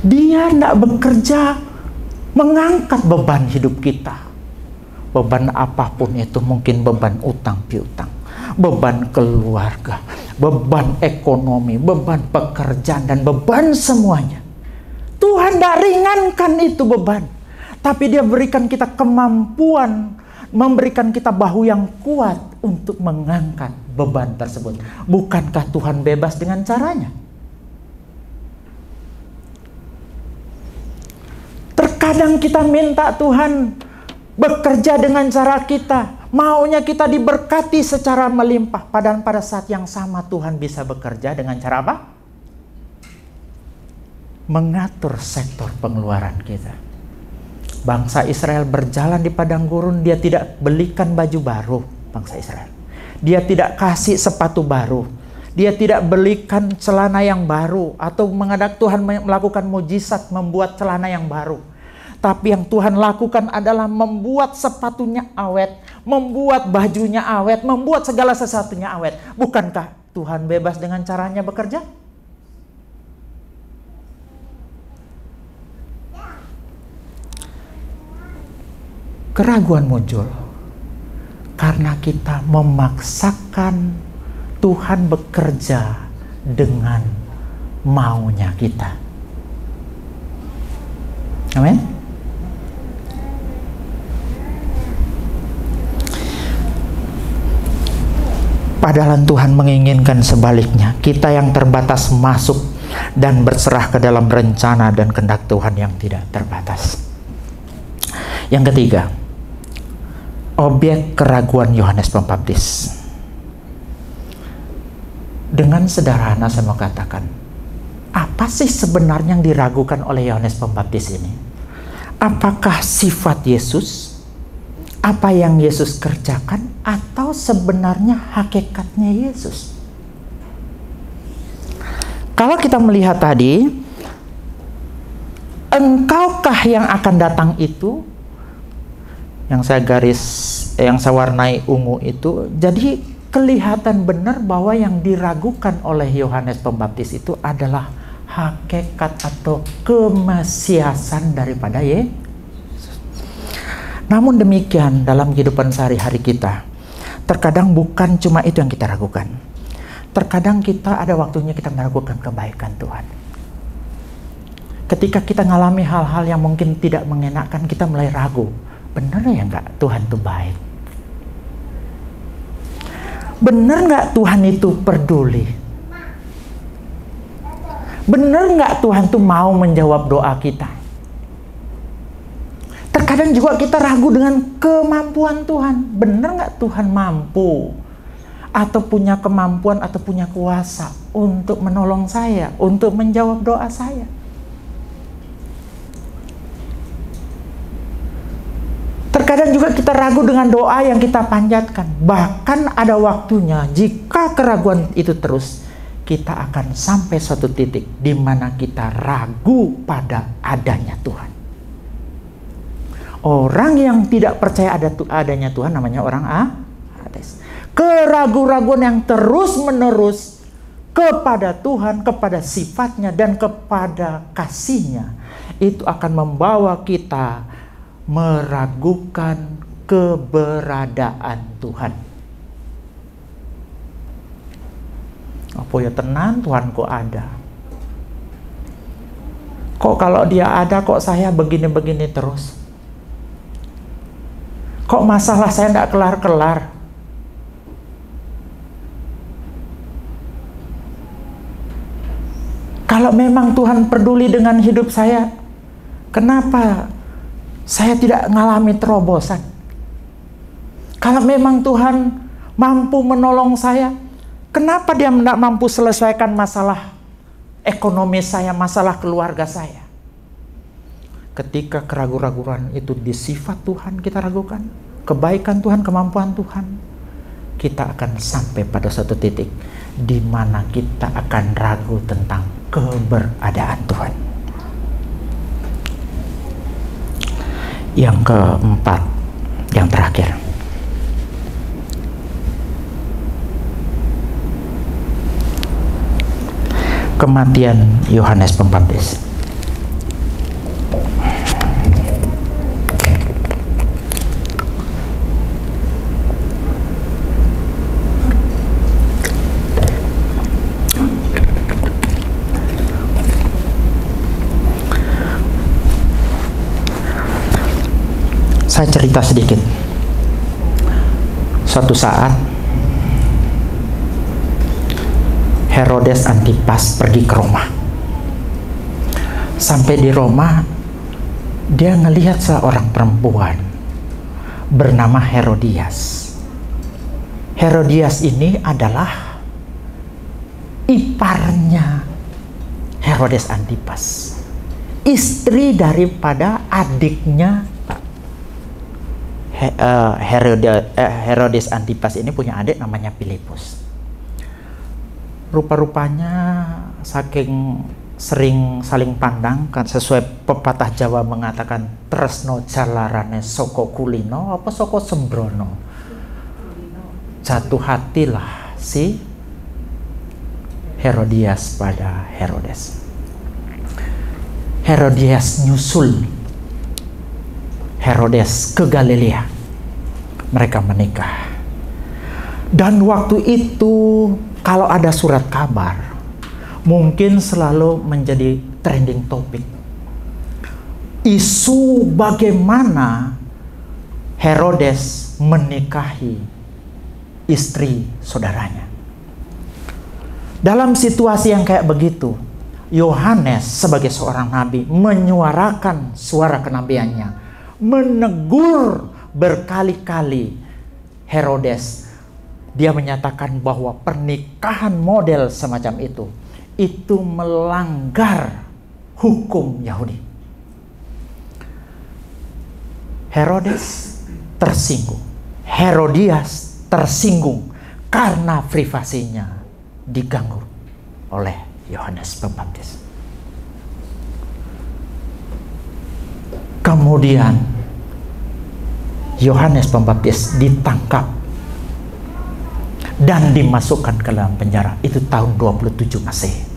Dia tidak bekerja mengangkat beban hidup kita. Beban apapun itu, mungkin beban utang piutang, beban keluarga, beban ekonomi, beban pekerjaan, dan beban semuanya. Tuhan tidak ringankan itu beban, tapi dia berikan kita kemampuan, memberikan kita bahu yang kuat untuk mengangkat beban tersebut. Bukankah Tuhan bebas dengan caranya? Terkadang kita minta Tuhan bekerja dengan cara kita, maunya kita diberkati secara melimpah. Padahal pada saat yang sama Tuhan bisa bekerja dengan cara apa? Mengatur sektor pengeluaran kita. Bangsa Israel berjalan di padang gurun, dia tidak belikan baju baru, bangsa Israel. Dia tidak kasih sepatu baru. Dia tidak belikan celana yang baru atau Tuhan melakukan mujizat membuat celana yang baru. Tapi yang Tuhan lakukan adalah membuat sepatunya awet, membuat bajunya awet, membuat segala sesuatunya awet. Bukankah Tuhan bebas dengan caranya bekerja? Keraguan muncul karena kita memaksakan Tuhan bekerja dengan maunya kita. Amin. Padahal Tuhan menginginkan sebaliknya, kita yang terbatas masuk dan berserah ke dalam rencana dan kehendak Tuhan yang tidak terbatas. Yang ketiga, objek keraguan Yohanes Pembaptis. Dengan sederhana saya mau katakan, apa sih sebenarnya yang diragukan oleh Yohanes Pembaptis ini? Apakah sifat Yesus? Apa yang Yesus kerjakan? Atau sebenarnya hakikatnya Yesus? Kalau kita melihat tadi, engkaukah yang akan datang itu, yang saya warnai ungu itu, jadi kelihatan benar bahwa yang diragukan oleh Yohanes Pembaptis itu adalah hakikat atau kemesiasan daripada Yesus. Namun demikian dalam kehidupan sehari-hari kita, terkadang bukan cuma itu yang kita ragukan. Terkadang kita ada waktunya kita meragukan kebaikan Tuhan. Ketika kita mengalami hal-hal yang mungkin tidak mengenakan, kita mulai ragu. Benar ya enggak Tuhan itu baik? Benar nggak Tuhan itu peduli? Benar nggak Tuhan itu mau menjawab doa kita? Terkadang juga kita ragu dengan kemampuan Tuhan. Benar nggak Tuhan mampu atau punya kemampuan atau punya kuasa untuk menolong saya, untuk menjawab doa saya? Terkadang juga kita ragu dengan doa yang kita panjatkan. Bahkan ada waktunya jika keraguan itu terus, kita akan sampai suatu titik di mana kita ragu pada adanya Tuhan. Orang yang tidak percaya adanya Tuhan namanya orang ateis. Keraguan-raguan yang terus-menerus kepada Tuhan, kepada sifatnya dan kepada kasihnya, itu akan membawa kita meragukan keberadaan Tuhan. Apa ya tenan Tuhan kok ada? Kok kalau dia ada kok saya begini-begini terus? Kok masalah saya tidak kelar-kelar? Kalau memang Tuhan peduli dengan hidup saya, kenapa saya tidak mengalami terobosan? Kalau memang Tuhan mampu menolong saya, kenapa Dia tidak mampu selesaikan masalah ekonomi saya, masalah keluarga saya? Ketika keraguan-raguan itu di sifat Tuhan kita ragukan, kebaikan Tuhan, kemampuan Tuhan, kita akan sampai pada suatu titik di mana kita akan ragu tentang keberadaan Tuhan. Yang keempat, yang terakhir, kematian Yohanes Pembaptis. Saya cerita sedikit. Suatu saat Herodes Antipas pergi ke Roma. Sampai di Roma, dia ngelihat seorang perempuan bernama Herodias. Herodias ini adalah iparnya Herodes Antipas, istri daripada adiknya Herodes Antipas ini punya adik namanya Filipus. rupa-rupanya saking sering saling pandang kan, sesuai pepatah Jawa mengatakan tresno jalarane soko kulino apa soko sembrono, jatuh hatilah si Herodias pada Herodes. Herodias nyusul Herodes ke Galilea, mereka menikah. Dan waktu itu kalau ada surat kabar mungkin selalu menjadi trending topik. Isu bagaimana Herodes menikahi istri saudaranya. Dalam situasi yang kayak begitu, Yohanes sebagai seorang nabi menyuarakan suara kenabiannya, menegur berkali-kali Herodes. Dia menyatakan bahwa pernikahan model semacam itu melanggar hukum Yahudi. Herodes tersinggung, Herodias tersinggung karena privasinya diganggu oleh Yohanes Pembaptis. Kemudian Yohanes Pembaptis ditangkap dan dimasukkan ke dalam penjara. Itu tahun 27 Masehi.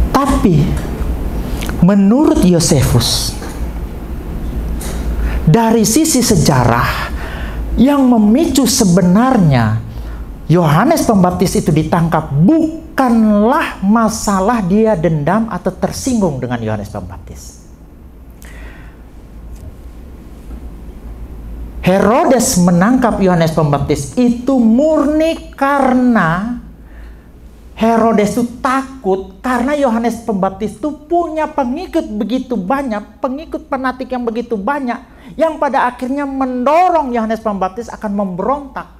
Tapi menurut Yosefus, dari sisi sejarah yang memicu sebenarnya Yohanes Pembaptis itu ditangkap bukanlah masalah dia dendam atau tersinggung dengan Yohanes Pembaptis. Herodes menangkap Yohanes Pembaptis itu murni karena Herodes itu takut karena Yohanes Pembaptis itu punya pengikut begitu banyak, pengikut fanatik yang begitu banyak, yang pada akhirnya mendorong Yohanes Pembaptis akan memberontak.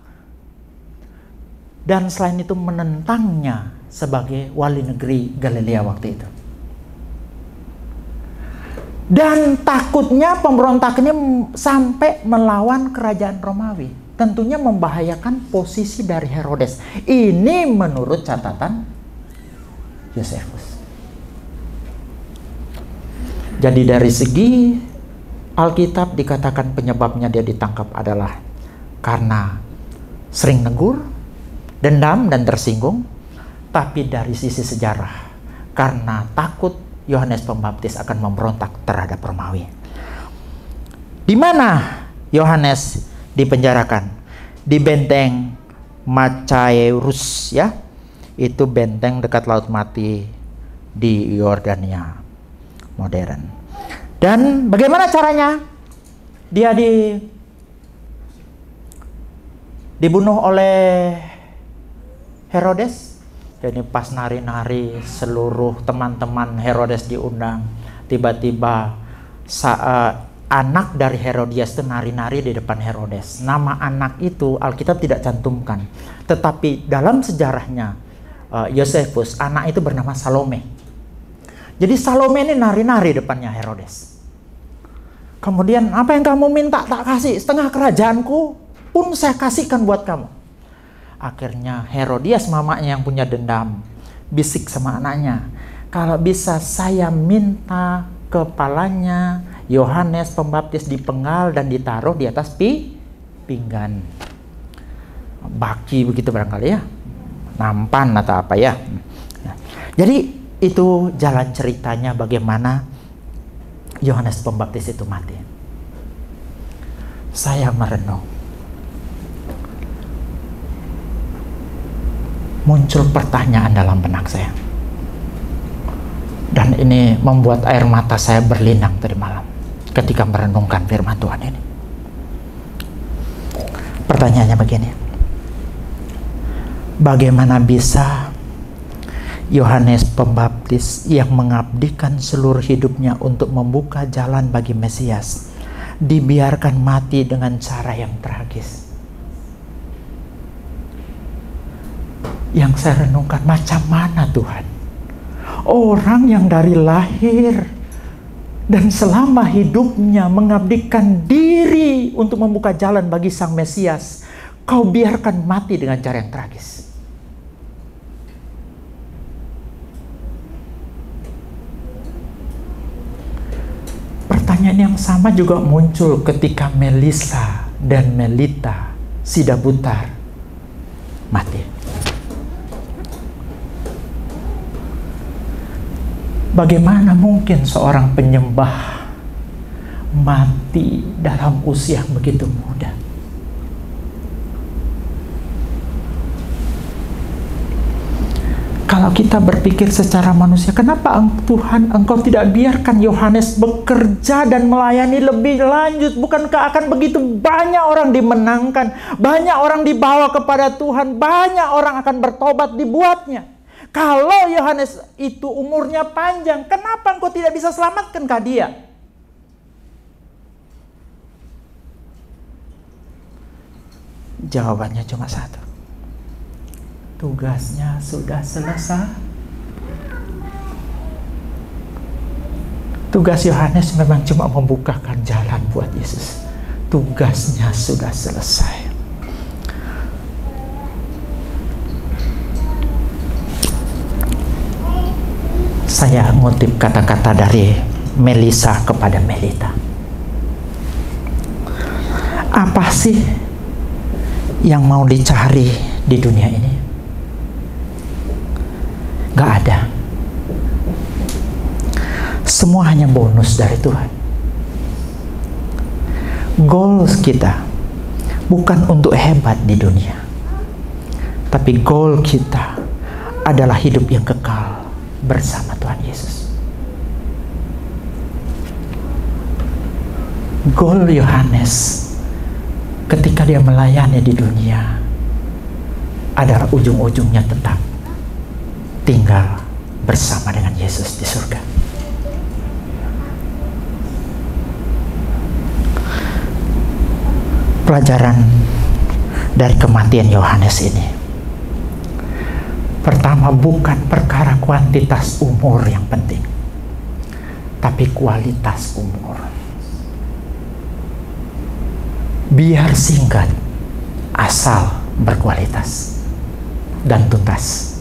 Dan selain itu menentangnya sebagai wali negeri Galilea waktu itu. Dan takutnya pemberontakannya sampai melawan kerajaan Romawi. Tentunya membahayakan posisi dari Herodes. Ini menurut catatan Yosefus. Jadi dari segi Alkitab dikatakan penyebabnya dia ditangkap adalah karena sering negur, dendam dan tersinggung. Tapi dari sisi sejarah karena takut Yohanes Pembaptis akan memberontak terhadap Romawi. Di mana Yohanes dipenjarakan? Di benteng Machaerus, ya. Itu benteng dekat Laut Mati di Yordania modern. Dan bagaimana caranya? Dia dibunuh oleh Herodes. Jadi pas nari-nari seluruh teman-teman Herodes diundang. Tiba-tiba anak dari Herodias itu nari-nari di depan Herodes. Nama anak itu Alkitab tidak cantumkan. Tetapi dalam sejarahnya Yosefus, anak itu bernama Salome. Jadi Salome ini nari-nari depannya Herodes. Kemudian, apa yang kamu minta tak kasih? Setengah kerajaanku pun saya kasihkan buat kamu. Akhirnya Herodias, mamanya yang punya dendam, bisik sama anaknya, kalau bisa saya minta kepalanya Yohanes Pembaptis dipenggal dan ditaruh di atas pinggan. Baki begitu barangkali ya. Nampan atau apa ya. Jadi itu jalan ceritanya bagaimana Yohanes Pembaptis itu mati. Saya merenung. Muncul pertanyaan dalam benak saya. Dan ini membuat air mata saya berlinang tadi malam ketika merenungkan firman Tuhan ini. Pertanyaannya begini. Bagaimana bisa Yohanes Pembaptis yang mengabdikan seluruh hidupnya untuk membuka jalan bagi Mesias dibiarkan mati dengan cara yang tragis? Yang saya renungkan, macam mana Tuhan? Orang yang dari lahir Dan selama hidupnya mengabdikan diri untuk membuka jalan bagi Sang Mesias, kau biarkan mati dengan cara yang tragis. Pertanyaan yang sama juga muncul ketika Melisa dan Melita Sidabutar mati. Bagaimana mungkin seorang penyembah mati dalam usia begitu muda? Kalau kita berpikir secara manusia, kenapa Tuhan Engkau tidak biarkan Yohanes bekerja dan melayani lebih lanjut? Bukankah akan begitu banyak orang dimenangkan, banyak orang dibawa kepada Tuhan, banyak orang akan bertobat dibuatnya? Kalau Yohanes itu umurnya panjang, kenapa Engkau tidak bisa selamatkan dia? Jawabannya cuma satu. Tugasnya sudah selesai. Tugas Yohanes memang cuma membukakan jalan buat Yesus. Tugasnya sudah selesai. Saya ngutip kata-kata dari Melisa kepada Melita. Apa sih yang mau dicari di dunia ini? Gak ada. Semua hanya bonus dari Tuhan. Goals kita bukan untuk hebat di dunia, tapi goal kita adalah hidup yang kekal bersama Tuhan Yesus. Goal Yohanes ketika dia melayani di dunia adalah ujung-ujungnya tetap tinggal bersama dengan Yesus di surga. Pelajaran dari kematian Yohanes ini. Pertama, bukan perkara kuantitas umur yang penting, tapi kualitas umur. Biar singkat, asal berkualitas dan tuntas.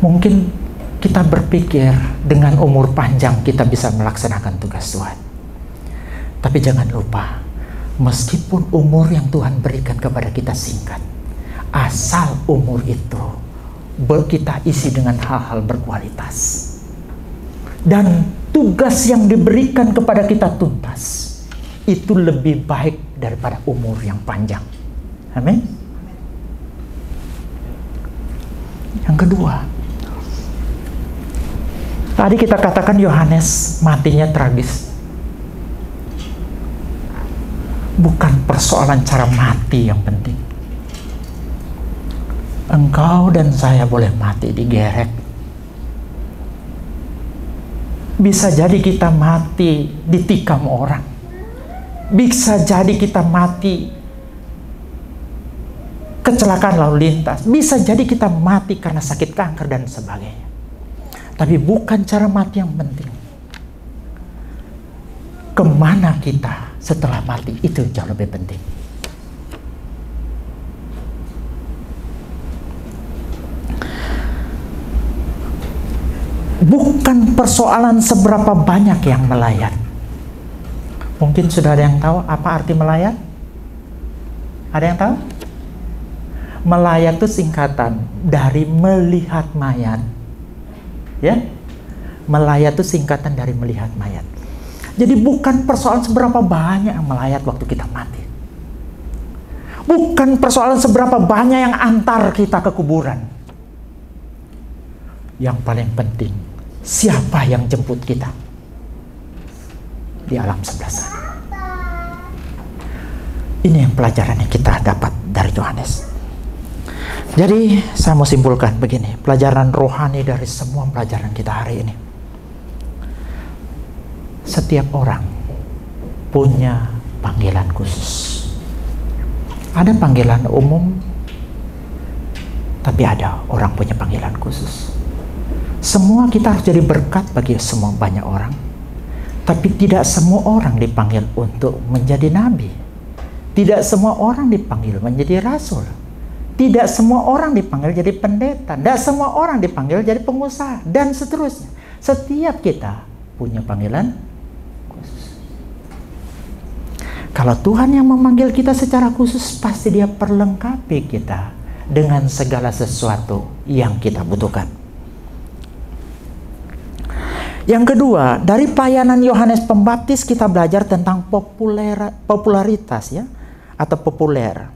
Mungkin kita berpikir dengan umur panjang kita bisa melaksanakan tugas Tuhan. Tapi jangan lupa, meskipun umur yang Tuhan berikan kepada kita singkat, asal umur itu kita isi dengan hal-hal berkualitas. Dan tugas yang diberikan kepada kita tuntas, itu lebih baik daripada umur yang panjang. Amin. Yang kedua, tadi kita katakan Yohanes matinya tragis. Bukan persoalan cara mati yang penting. Engkau dan saya boleh mati digerek. Bisa jadi kita mati ditikam orang. Bisa jadi kita mati kecelakaan lalu lintas. Bisa jadi kita mati karena sakit kanker dan sebagainya. Tapi bukan cara mati yang penting. Kemana kita setelah mati, itu jauh lebih penting. Bukan persoalan seberapa banyak yang melayat. Mungkin sudah ada yang tahu apa arti melayat? Ada yang tahu? Melayat itu singkatan dari melihat mayat. Ya, melayat itu singkatan dari melihat mayat. Jadi bukan persoalan seberapa banyak yang melayat waktu kita mati. Bukan persoalan seberapa banyak yang antar kita ke kuburan. Yang paling penting, siapa yang jemput kita di alam sebelah sana. Ini yang pelajaran yang kita dapat dari Yohanes. Jadi saya mau simpulkan begini, pelajaran rohani dari semua pelajaran kita hari ini. Setiap orang punya panggilan khusus. Ada panggilan umum, tapi ada orang punya panggilan khusus. Semua kita harus jadi berkat bagi semua banyak orang. Tapi tidak semua orang dipanggil untuk menjadi nabi. Tidak semua orang dipanggil menjadi rasul. Tidak semua orang dipanggil jadi pendeta. Tidak semua orang dipanggil jadi pengusaha. Dan seterusnya. Setiap kita punya panggilan khusus. Kalau Tuhan yang memanggil kita secara khusus, pasti Dia perlengkapi kita dengan segala sesuatu yang kita butuhkan. Yang kedua, dari pelayanan Yohanes Pembaptis kita belajar tentang popularitas ya, atau populer.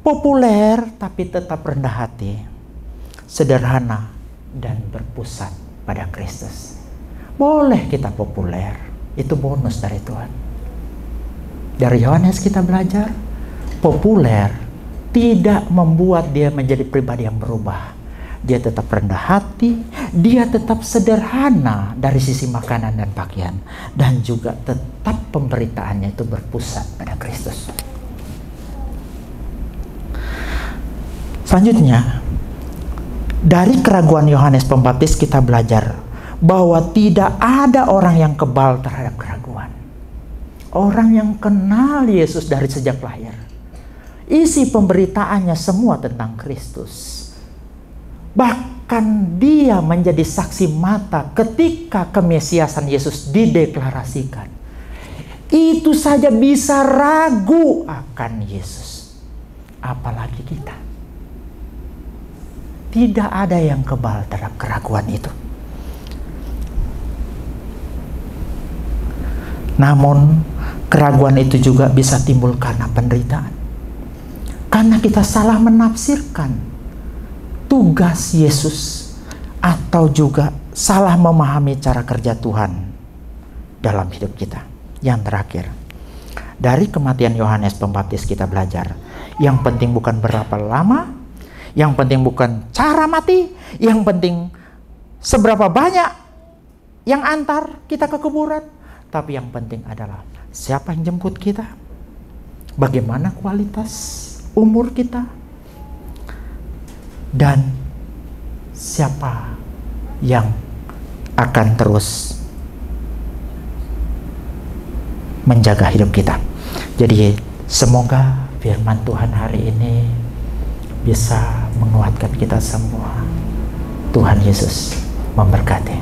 Populer tapi tetap rendah hati, sederhana dan berpusat pada Kristus. Boleh kita populer, itu bonus dari Tuhan. Dari Yohanes kita belajar, populer tidak membuat dia menjadi pribadi yang berubah. Dia tetap rendah hati, dia tetap sederhana dari sisi makanan dan pakaian, dan juga tetap pemberitaannya itu berpusat pada Kristus. Selanjutnya, dari keraguan Yohanes Pembaptis kita belajar bahwa tidak ada orang yang kebal terhadap keraguan. Orang yang kenal Yesus dari sejak lahir, isi pemberitaannya semua tentang Kristus. Bahkan dia menjadi saksi mata ketika kemesiasan Yesus dideklarasikan. Itu saja bisa ragu akan Yesus, apalagi kita. Tidak ada yang kebal terhadap keraguan itu. Namun keraguan itu juga bisa timbul karena penderitaan. Karena kita salah menafsirkan tugas Yesus, atau juga salah memahami cara kerja Tuhan dalam hidup kita. Yang terakhir, dari kematian Yohanes Pembaptis kita belajar, yang penting bukan berapa lama, yang penting bukan cara mati, yang penting seberapa banyak yang antar kita ke kuburan, tapi yang penting adalah siapa yang jemput kita, bagaimana kualitas umur kita, dan siapa yang akan terus menjaga hidup kita. Jadi semoga firman Tuhan hari ini bisa menguatkan kita semua. Tuhan Yesus memberkati.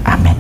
Amin.